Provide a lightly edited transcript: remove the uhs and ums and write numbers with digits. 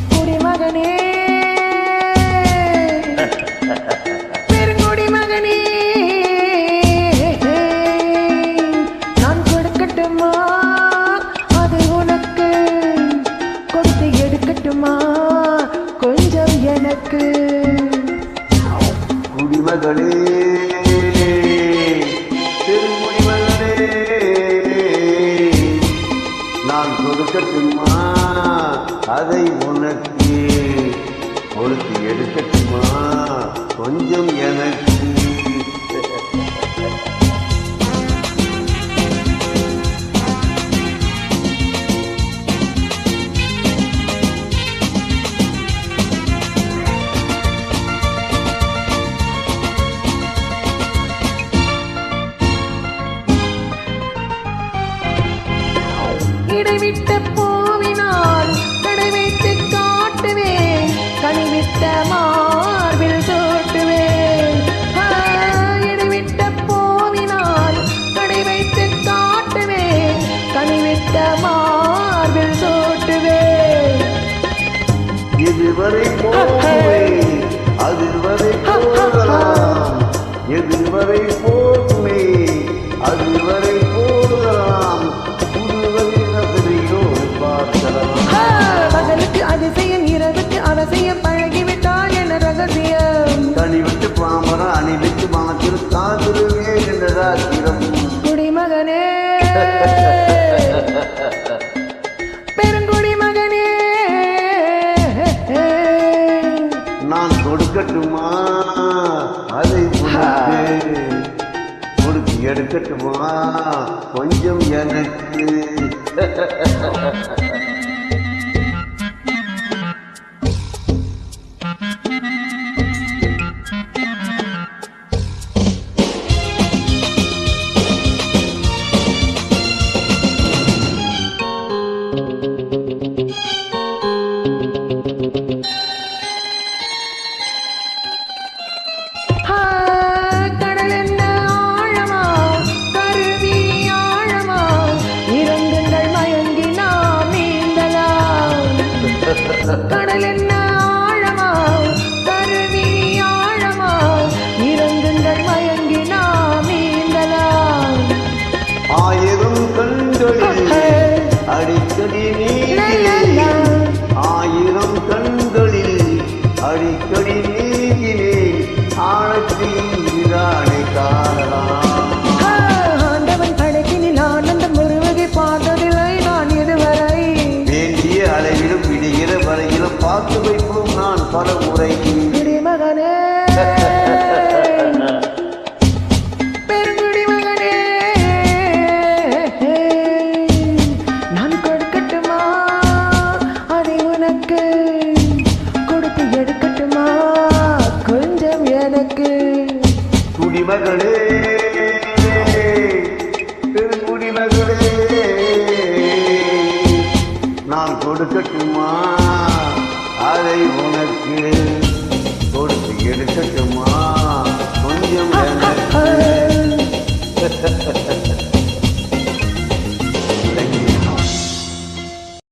குடிமகனே பெருங்குடி மகனே நான் கொடுக்கட்டுமா அது உனக்கு கொடுத்து எடுக்கட்டுமா கொஞ்சம் எனக்கு குடிமகனே நான் கொடுக்கட்டுமா அதை உனக்கு கொடுத்து எடுக்கட்டுமா கொஞ்சம் எனக்கு இடைவிட்ட பூவினால் கடை வைத்து காட்டுவேன் கனிவிட்ட மார்பில் சூட்டுவேன் இடைவிட்ட பூவினால் கடை வைத்து காட்டுவேன் கனிவிட்ட மார்பில் சூட்டுவேன் இதுவரை போவேன் அதுவரை போகலாம் எதுவரை போகுமே அதுவரை போகலாம் பகலுக்கு அதிசயம் இரவுக்கு அவசியம் பழகிவிட்டால் என ரகசியம் தனிவிட்டு பாமரம் அணிவிட்டு மாத்திரு காதுருவே என்ற ராத்திரம் குடிமகனே பெருங்குடி மகனே நான் கொடுக்கட்டுமா அதை கொடுத்து எடுக்கட்டுமா கொஞ்சம் எனக்கு கடல் என்ன ஆழமா கருவி ஆழமா இறங்குங்கள் மயங்கி நாம் நீந்தலாம் ஆயிரம் கண்களில் அடிக்கடி ஆயிரம் கண்களில் அடிக்கடி நீங்கினே ஆழத்தில் நீரானை காணலாம் ஆண்டவன் படைக்கினில் ஆனந்தம் ஒருவகை பார்த்ததில்லை நான் இதுவரை வேண்டிய அளவிலும் விடுகிற வரையிலும் பார்த்து வைப்போம் நான் பல முறை குடிமகனே பெருங்குடி மகனே நான் கொடுக்கட்டுமா அதை உனக்கு கொடுத்து எடுக்கட்டுமா கொஞ்சம் எனக்கு குடிமகளே பெருங்குடிமகளே நான் கொடுக்கட்டுமா அதை உனக்கு கொடுத்து எடுக்கட்டுமா கொஞ்சம் எனக்கு